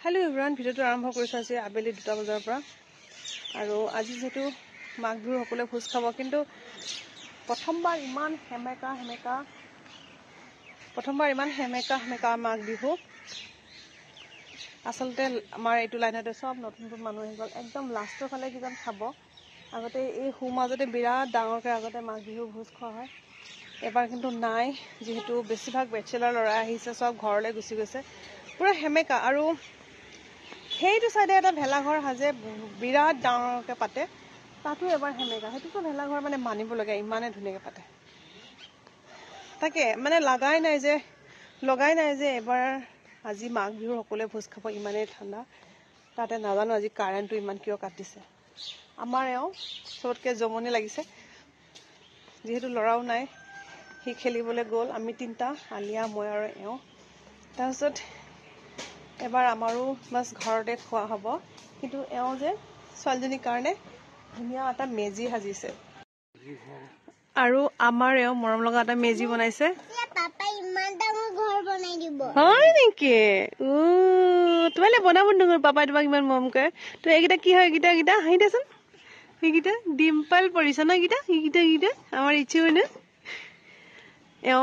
hello everyone ভিডিওটো আৰম্ভ কৰিছো আজি আবেলি 2টা বজাৰ পৰা আৰু আজি যেটো মাঘ বিহু সকলে ভোজ খাব কিন্তু প্ৰথমবাৰ ইমান হেমেকা মাঘ বিহু আসলতে আমাৰ এইটো লাইনতে সব নতুন মানুহ হৈ গল একদম লাষ্টৰ ফালে কিজন খাব আগতে এই হুমাজতে বিৰাট ডাঙৰকে আগতে মাঘ বিহু ভোজ খোৱা হয় এবাৰ কিন্তু নাই যেহেতু বেছিভাগ বেচেলাৰ লৰা আহিছে সব ঘৰলৈ গুচি গৈছে পুৰা হেমেকা আৰু সেইটো সাইডে এটা ভেলাঘৰ হাজে বিৰাট ডাঙৰকে পাতে তাতো এবাৰ হেমেকা হেতুটো ভেলাঘৰ মানে মানিব লাগে ইমানে ধুনিয়াকে পাতে তাকে মানে লগাই নাই যে এবাৰ আজি মাঘ বিহুৰ সকলে ভোজ খাব ইমানে ঠাণ্ডা তাতে নাজানো আজি কাৰেণ্টটো ইমান কিয় কাটিছে আমাৰ এও সবতকে জমনি লাগিছে যেহেতু লৰাও নাই হি খেলিবলৈ গল আমি তিনটা আলিয়া মই আৰু এও তাৰছত এবাৰ আমাৰো মাছ ঘৰতে খোৱা হ'ব কিন্তু এও যে ছোৱালীজনীৰ কাৰণে ধুনিয়া এটা মেজি সাজিছে আৰু আমাৰ এও মৰম লগা এটা মেজি বনাইছে পাপা ইমান ডাঙৰ ঘৰ বনাই দিব হয় নেকি তোমালে বনাব নগৰ পাপাই তোমাক ইমান মৰম কৰে তো এইগিটা কি হয় গিটা হাঁহি দেচোন এইগিটা ডিম্পল পৰিছে না গিটা আমাৰ ইচ্ছে হয় না এও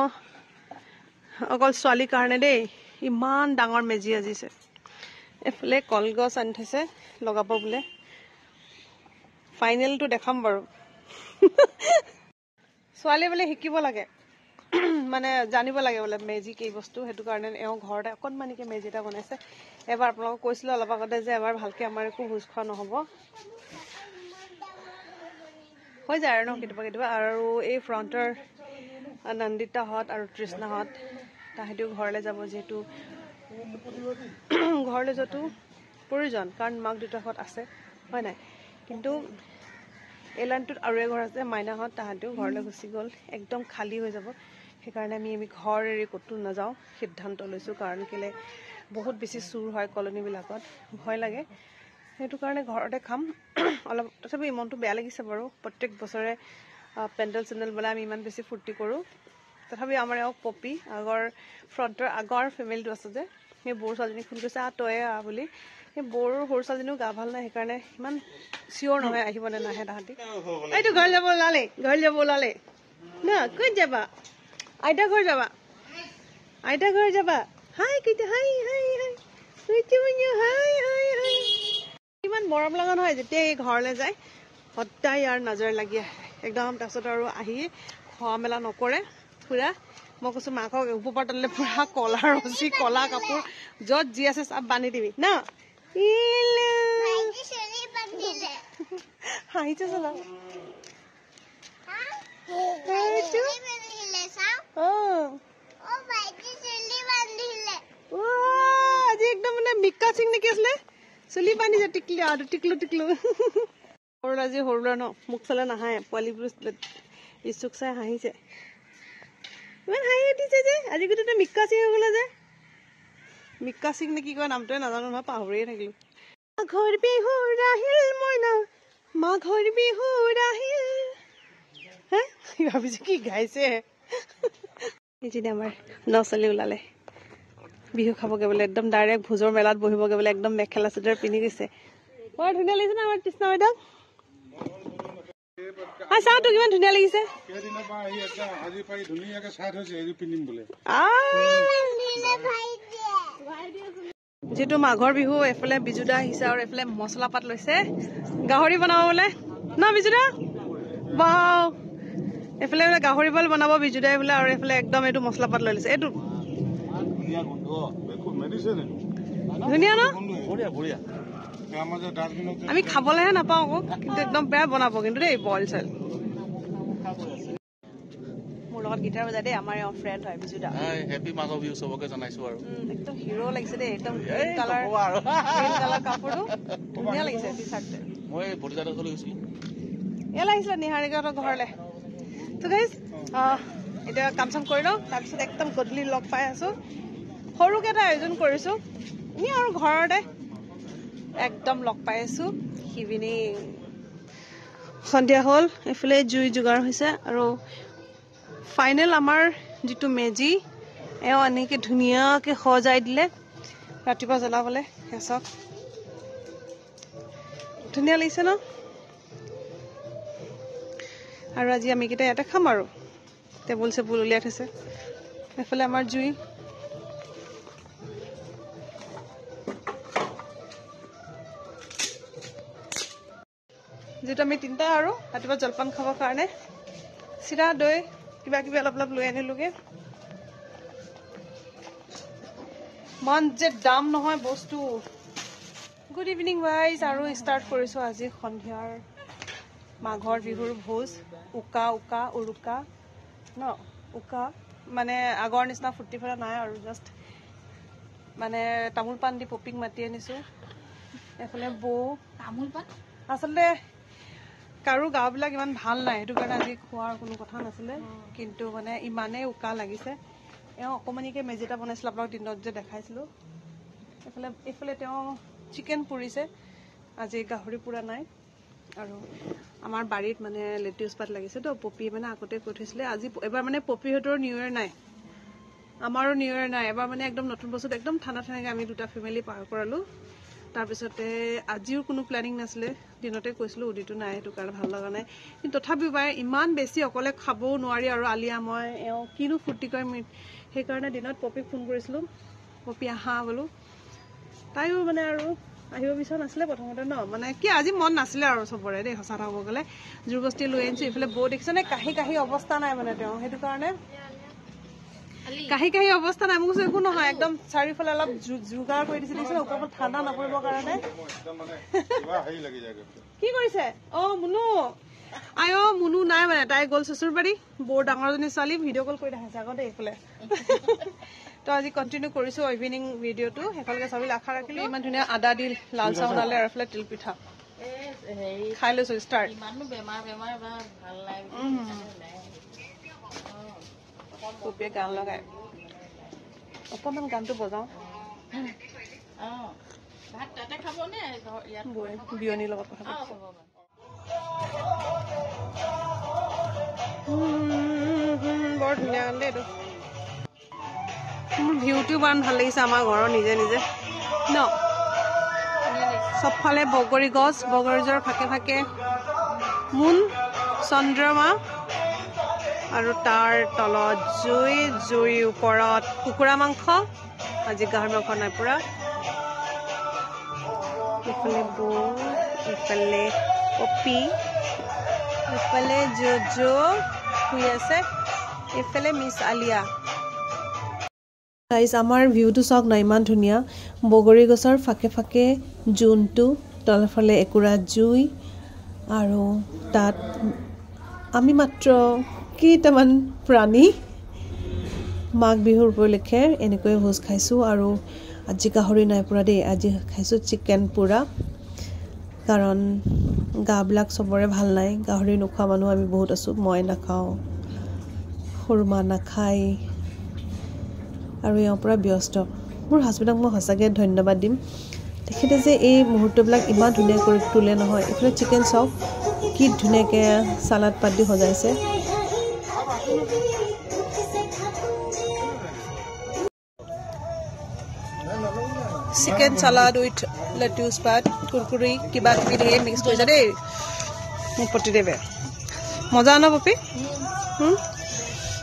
অকল ছোৱালীৰ কাৰণে দেই ইমান ডাঙৰ মেজি আজিছে এফালে কলগছ আনি থৈছে লগাব বোলে ফাইনেলটো দেখাম বাৰু ছোৱালী বোলে শিকিব লাগে মানে জানিব লাগে বোলে মেজি কি বস্তু হেতু কাৰণে এও ঘৰতে অকনমানিকে মেজি এটা বনাইছে এবাৰ আপোনালোকক কৈছিল অলপ আগতে যে এবাৰ ভালকে আমাৰ একো ভোজ খোৱা নহব হৈ যায় আৰু কেতিয়াবা আৰু এই ফ্ৰণ্টৰ নন্দিতা হত আৰু তৃষ্ণা হত তাহেতিও ঘৰলৈ যাব যেহেতু ঘৰলৈ যতো প্ৰয়োজন কাৰণ মাক দুটাহত আছে হয় নাই কিন্তু এলানটোত আৰু এঘৰ আছে মাইনাহত তাহাঁতেও ঘৰলৈ গুচি গল একদম খালী হৈ যাব সেইকাৰণে আমি ঘৰ এৰি কতো নাযাওঁ সিদ্ধান্ত লৈছো কাৰণ কেলে বহুত বেছি চুৰ হয় কলনী বিলাকত ভয় লাগে সেইটো কাৰণে ঘৰতে খাম অলপ তথাপি মনটো বেয়া লাগিছে বাৰু প্ৰত্যেক বছৰে পেণ্ডেল চেণ্ডেল বলে আমি ইমান বেছি ফূৰ্তি কৰো তথাপি আমাৰ এও পপি আগৰ ফ্ৰণ্টৰ আগৰ ফেমিলিটো আছে যে সেই বৰ ছোৱালীজনী ফোন কৰিছে তয়ে বুলি সেই বৰ সৰু ছোৱালীজনীও গা ভাল নাই সেইকাৰণে ইমান চিয়ৰ নহয় আহিব নে নাহে তাহাঁতি এইটো ঘৰ যাব ওলালে না ক'ত যাবা আইতা ঘৰ যাবা হাই কেইটা হাই ইমান মৰম লগা নহয় যেতিয়া এই ঘৰলৈ যায় সদায় ইয়াৰ নজৰ লাগি আহে একদম তাৰপিছত আৰু আহি খোৱা মেলা নকৰে পুৰা মই কৈছো মাকক ওপৰ তললে পুৰা কলা ৰচি কলা কাপোৰ যত যি আছে সব বান্ধি দিবি না হাঁহিছে চলা আজি একদম মানে মিক্কা সিং নেকি আছিলে চুলি বান্ধিছে টিকলো সৰু আজি সৰু ল'ৰা ন মুখ চালে নাহাঁহে পোৱালিবোৰ ইচ্ছুক চাই হাঁহিছে ইমান হাঁহি উঠিছে যে আজি গোটেই মিক্কা সিং হৈ গ'লে যে মিক্কা সিং নে কি কয় নামটোৱে নাজানো নহয় পাহৰিয়ে থাকিলো মাঘৰ বিহুৰ আহিল মইনা মাঘৰ বিহুৰ আহিল হে ভাবিছো কি গাইছে এইখিনি আমাৰ নচলি ওলালে বিহু খাবগে বোলে একদম ডাইৰেক্ট ভোজৰ মেলাত বহিবগে বোলে একদম মেখেলা চাদৰ পিন্ধি গৈছে বৰ ধুনীয়া লাগিছে না আমাৰ তৃষ্ণা বাইদেউ চাহটো কিমান ধুনীয়া লাগিছে যিটো মাঘৰ বিহু এফালে বিজুদা আহিছে আৰু এফালে মছলা পাত লৈছে গাহৰি বনাব বোলে ন বিজুদা বাও এফালে বোলে গাহৰি বইল বনাব বিজুদাই বোলে আৰু এফালে একদম এইটো মছলা পাত লৈ লৈছে এইটো ধুনীয়া ন আমি খাবলৈহে নাপাওঁ আকৌ কিন্তু একদম বেয়া বনাব কিন্তু দেই বইল চইল মোৰ লগত গিটাৰ বজাই দেই আমাৰ এওঁ ফ্ৰেণ্ড হয় বিজুদা হেপী মাঘৰ বিহু চবকে জনাইছো আৰু একদম হিৰো লাগিছে দেই একদম গ্ৰীণ কালাৰ কাপোৰটো ধুনীয়া লাগিছে টি চাৰ্টটো মই ভটিজাতৰ ঘৰলৈ গৈছিলো এলা আহিছিলে নিহাৰিকাহঁতৰ ঘৰলৈ তো গাইজ এতিয়া কাম চাম কৰি লওঁ তাৰপিছত একদম গধূলি লগ পাই আছো সৰুকে এটা আয়োজন কৰিছো এনেই আৰু ঘৰতে একদম লগ পাই আছো ইভিনিং সন্ধিয়া হ'ল এফালে জুই যোগাৰ হৈছে আৰু ফাইনেল আমাৰ যিটো মেজি এও এনেকে ধুনীয়াকে সজাই দিলে ৰাতিপুৱা জ্বলাবলৈ গেছত ধুনীয়া লাগিছে ন আৰু আজি আমি কেইটা ইয়াতে খাম আৰু টেবুল চেবুল উলিয়াই থৈছে এফালে আমাৰ জুই যেটো আমি তিনটা আৰু ৰাতিপুৱা জলপান খাবৰ কাৰণে চিৰা দৈ কিবা কিবি অলপ অলপ লৈ আনিলোগে মন যে দাম নহয় বস্তু গুড ইভিনিং গাইজ আৰু ষ্টাৰ্ট কৰিছো আজি সন্ধিয়াৰ মাঘৰ বিহুৰ ভোজ উকা উকা উৰুকা ন উকা মানে আগৰ নিচিনা ফুৰ্তি ফুৰা নাই আৰু জাষ্ট মানে তামোল পাণ দি পপিক মাতি আনিছো এফালে বৌ তামোল পাণ আচলতে কাৰো গাঁওবিলাক ইমান ভাল নাই সেইটো কাৰণে আজি খোৱাৰ কোনো কথা নাছিলে কিন্তু মানে ইমানেই উকা লাগিছে এওঁ অকমানিকে মেজি এটা বনাইছিল আপোনাক দিনত যে দেখাইছিলো এইফালে তেওঁ চিকেন পুৰিছে আজি গাহৰি পুৰা নাই আৰু আমাৰ বাৰীত মানে লেটিউচ পাত লাগিছে তো পপি মানে আগতে কৈ থৈছিলে আজি এবাৰ মানে পপিহঁতৰ নিউ ইয়েৰ নাই আমাৰো নিউ ইয়েৰ নাই এবাৰ মানে একদম নতুন বছৰত একদম ঠাণ্ডা ঠাণ্ডাকে আমি দুটা ফেমিলি পাৰ কৰালো তাৰপিছতে আজিও কোনো প্লেনিং নাছিলে দিনতে কৈছিলো উদিটো নাই সেইটো কাৰণে ভাল লগা নাই কিন্তু তথাপিও বাই ইমান বেছি অকলে খাবও নোৱাৰি আৰু আলিয়া মই এওঁ কিনো ফূৰ্তি কৰিম সেইকাৰণে দিনত পপিক ফোন কৰিছিলো পপি আহা বোলো তাইও মানে আৰু আহিব বিচৰা নাছিলে প্ৰথমতে ন মানে কি আজি মন নাছিলে আৰু চবৰে দেই সঁচা কথা ক'ব গ'লে জোৰবস্তি লৈ আনিছো এইফালে বৌ দেখিছে নে কাহি কাহি অৱস্থা নাই মানে তেওঁ সেইটো কাৰণে কাহি কাহি অৱস্থা নাই মোক একো নহয় একদম চাৰিওফালে অলপ যোগাৰ কৰি দিছে দেখিছে ওপৰত ঠাণ্ডা নপৰিবৰ কাৰণে কি কৰিছে অ মুনু আই অ মুনু নাই মানে তাই গ'ল চচুৰবাৰী বৰ ডাঙৰজনী ছোৱালী ভিডিঅ' কল কৰি দেখাইছে আগতে এইফালে তো আজি কণ্টিনিউ কৰিছো ইভিনিং ভিডিঅ'টো সেইফালে চাবলৈ আশা ৰাখিলো ইমান ধুনীয়া আদা দি লাল চাহ বনালে আৰু এইফালে তিল পিঠা খাই লৈছো ষ্টাৰ্ট পপিয়ে গান লগাই অকণমান গানটো বজাওঁ বিয়নীৰ লগত কথা বৰ ধুনীয়া গান দেই এইটো মোৰ ভিউটো ইমান ভাল লাগিছে আমাৰ ঘৰৰ নিজে নিজে ন চবফালে বগৰী গছ বগৰীজোৰ ফাকে ফাকে মোন চন্দ্ৰমা আৰু তাৰ তলত জুইৰ ওপৰত কুকুৰা মাংস আজি গাহৰি মাংস নাই পুৰা ইফালে বৌ ইফালে পপি ইফালে জো শুই আছে ইফালে মিছ আলিয়া গাইজ আমাৰ ভিউটো চাওক না ইমান ধুনীয়া বগৰী গছৰ ফাকে ফাকে জোনটো তলফালে একুৰা জুই আৰু তাত আমি মাত্ৰ কেইটামান প্ৰাণী মাঘ বিহুৰ উপলক্ষে এনেকৈ ভোজ খাইছোঁ আৰু আজি গাহৰি নাই পুৰা দেই আজি খাইছোঁ চিকেন পুৰা কাৰণ গাবিলাক চবৰে ভাল নাই গাহৰি নোখোৱা মানুহ আমি বহুত আছোঁ মই নাখাওঁ সৰু মা নাখায় আৰু ইয়াৰ পৰা ব্যস্ত মোৰ হাজবেণ্ডক মই সঁচাকৈ ধন্যবাদ দিম তেখেতে যে এই মুহূৰ্তবিলাক ইমান ধুনীয়া কৰি তোলে নহয় এইফালে চিকেন চাওক কি ধুনীয়াকৈ চালাড পাত দি সজাইছে চিকেন চালাড উইথ লেটিউচ পাত কুৰকুৰি কিবা কিবি ধেৰ মিক্স কৰিছে দেই মোক প্ৰতিদেৱে মজা ন পপি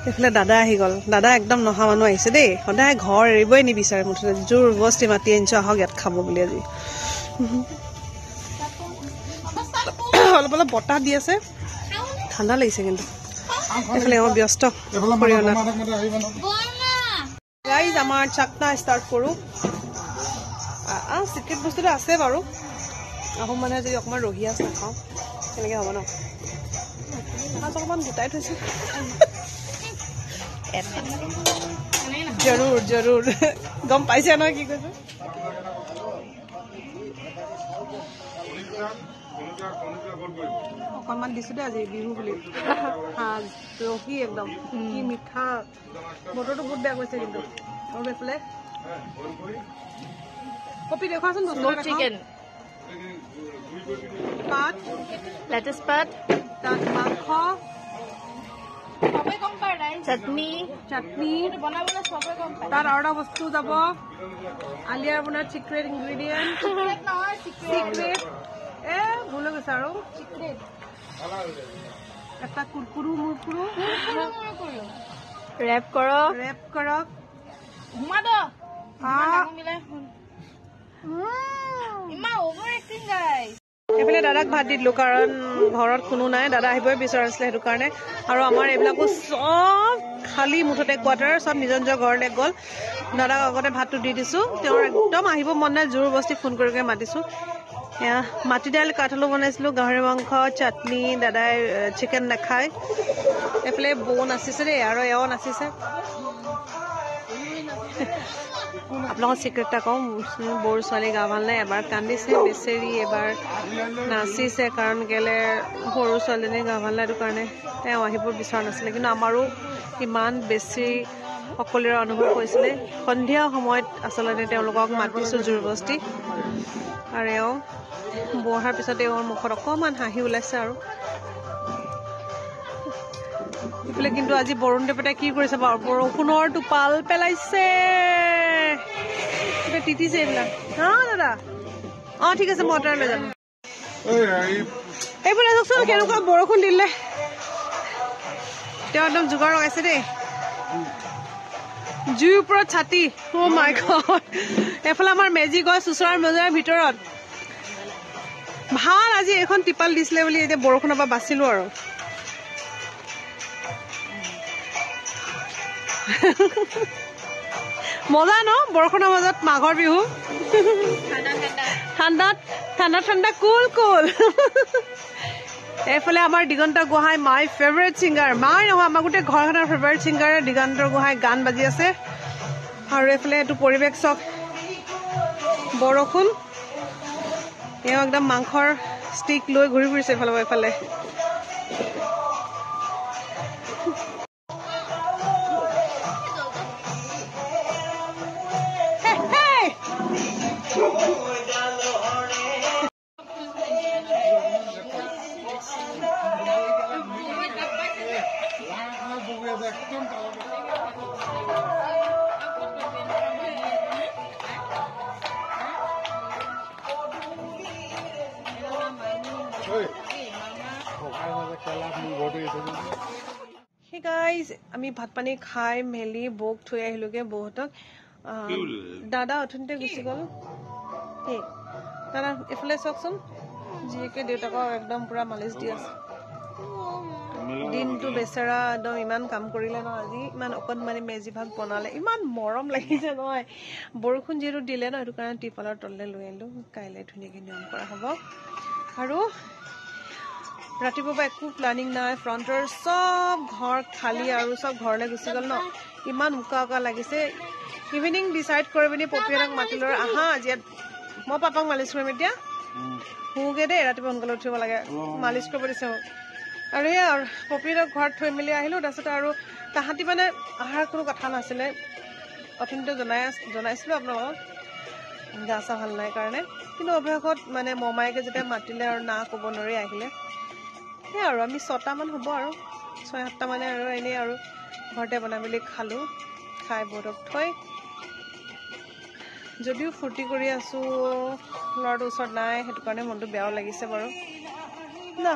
এইফালে দাদা আহি গ'ল দাদা একদম নহা মানুহ আহিছে দেই সদায় ঘৰ এৰিবই নিবিচাৰে মুঠতে জোৰ বস্তি মাতি আনিছো আহক ইয়াত খাব বুলি আজি অলপ অলপ বতাহ দি আছে ঠাণ্ডা লাগিছে কিন্তু এইফালে ব্যস্ত গাইজ আমাৰ চাকনা ষ্টাৰ্ট কৰোঁ চিক্ৰেট বস্তুটো আছে বাৰু আহোম মানুহে যদি অকণমান ৰহিয়াছ নাখাওঁ তেনেকৈ হ'ব ন মাছ অকণমান গোটাই থৈছোঁ জৰুৰ জৰুৰ গম পাইছে নহয় কি কৈছে অকণমান দিছোঁ দেই আজি বিহু বুলি ৰহি একদম কি মিঠা বতৰটো বহুত বেয়া কৰিছে কিন্তু আৰু এইফালে কপি দেখুৱাচোন চিকেন পাত লেটিছ পাত তাত মাংস চাটনি তাত আৰু এটা বস্তু যাব আলিয়াৰ বনোৱা চিক্ৰেট ইনগ্ৰিডিয়েণ্ট চিক্ৰেট ভুল হৈ গৈছে আৰু এটা কুৰকুৰু মুৰকুৰু ৰেপ কৰক এইফালে দাদাক ভাত দি দিলো কাৰণ ঘৰত কোনো নাই দাদা আহিবই বিচৰা নাছিলে সেইটো কাৰণে আৰু আমাৰ এইবিলাকো চব খালী মুঠতে কোৱাৰ্টাৰ চব নিজৰ নিজৰ ঘৰলৈ গ'ল দাদাক আগতে ভাতটো দি দিছো তেওঁৰ একদম আহিব মন নাই জোৰ বস্তি ফোন কৰি মাতিছো এয়া মাটি দাইল কাঠআলু বনাইছিলো গাহৰি মাংস চাটনি দাদাই চিকেন নাখায় এইফালে বৌ নাচিছে দেই আৰু এওঁ নাচিছে আপোনালোকৰ চিক্ৰেট এটা কওঁ বৌৰ ছোৱালী গা ভাল নাই এবাৰ কান্দিছে বেচেৰি এবাৰ নাচিছে কাৰণ কেলে সৰু ছোৱালীজনী গা ভাল নাই সেইটো কাৰণে তেওঁ আহিব বিচৰা নাছিলে কিন্তু আমাৰো ইমান বেছি সকলোৰে অনুভৱ হৈছিলে সন্ধিয়া সময়ত আচলতে তেওঁলোকক মাতিছোঁ জোৰ বস্তি আৰু এওঁ বহাৰ পিছত এওঁৰ মুখত অকণমান হাঁহি ওলাইছে আৰু এইফালে কিন্তু আজি বৰুণ দেৱতাই কি কৰিছে বাৰু বৰষুণৰ টোপাল পেলাইছে তিতিছে এইবিলাক হা দাদা ঠিক আছে মই অঁতৰাই লৈ যাম এইফালে চাওকচোন কেনেকুৱা বৰষুণ দিলে তেওঁ একদম যোগাৰ লগাইছে দেই জুইৰ ওপৰত ছাতি মাই গড এইফালে আমাৰ মেজি গছ ওচৰৰ মজাৰ ভিতৰত ভাল আজি এখন টিপাল দিছিলে বুলি এতিয়া বৰষুণৰ পৰা বাচিলো আৰু মজা ন বৰষুণৰ মাজত মাঘৰ বিহু ঠাণ্ডা কুল এইফালে আমাৰ দিগন্ত গোহাঁই মাই ফেভাৰিট ছিংগাৰ মাই নহয় আমাৰ গোটেই ঘৰখনৰ ফেভাৰিট ছিংগাৰ দিগন্ত গোহাঁই গান বাজি আছে আৰু এইফালে এইটো পৰিৱেশ চাওক বৰষুণ এওঁ একদম মাংসৰ ষ্টিক লৈ ঘূৰি ফুৰিছে এইফালে Hey guys, আমি ভাত পানী খাই মেলি বৌক থৈ আহিলোগে বৌহঁতক দাদা অথনিতে গুচি গ'ল দাদা এইফালে চাওকচোন জীয়েকে দেউতাকক একদম পুৰা মালিচ দি আছে দিনটো বেচেৰা একদম ইমান কাম কৰিলে ন আজি ইমান অকণমানি মেজি ভাগ বনালে ইমান মৰম লাগিছে নহয় বৰষুণ যিহেতু দিলে ন সেইটো কাৰণে টিপালৰ তললৈ লৈ আহিলো কাইলৈ ধুনীয়াকৈ নিয়ম কৰা হ'ব আৰু ৰাতিপুৱা একো প্লানিং নাই ফ্ৰণ্টৰ চব ঘৰ খালী আৰু চব ঘৰলৈ গুচি গ'ল ন ইমান উকা লাগিছে ইভিনিং ডিচাইড কৰি পিনি পপিয়াক মাতিলো আহা আজি মই পাপাক মালিচ কৰিম এতিয়া শুওঁগে দেই ৰাতিপুৱা সোনকালে উঠিব লাগে মালিচ কৰিব দিছে মোক আৰু এই আৰু পপিয়াক ঘৰত থৈ মেলি আহিলোঁ তাৰপিছতে আৰু তাহাঁতি মানে অহাৰ কোনো কথা নাছিলে অথনিতে জনাইছিলোঁ আপোনালোকক গা চা ভাল নাই কাৰণে কিন্তু অভ্যাসত মানে মমায়েকে যেতিয়া মাতিলে আৰু না ক'ব নোৱাৰি আহিলে সেই আৰু আমি 6টামান হ'ব আৰু 6-7টা মানে আৰু এনেই আৰু ঘৰতে বনাই মেলি খালোঁ খাই বৌহঁতক থৈ যদিও ফূৰ্তি কৰি আছোঁ ল'ৰাটোৰ ওচৰত নাই সেইটো কাৰণে মনটো বেয়াও লাগিছে বাৰু ন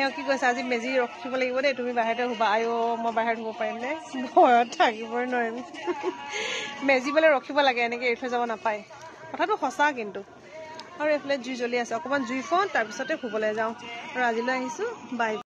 এওঁ কি কৈছে আজি মেজি ৰখিব লাগিব দেই তুমি বাহিৰতে শুবা মই বাহিৰত শুব পাৰিম নে ভয়ত থাকিবই নোৱাৰিম মেজি বোলে ৰখিব লাগে এনেকৈ এৰি থৈ যাব নাপায় কথাটো সঁচা কিন্তু আৰু এইফালে জুই জ্বলি আছে অকণমান জুই ফোন তাৰপিছতে শুবলৈ যাওঁ আৰু আজিলৈ আহিছোঁ বাই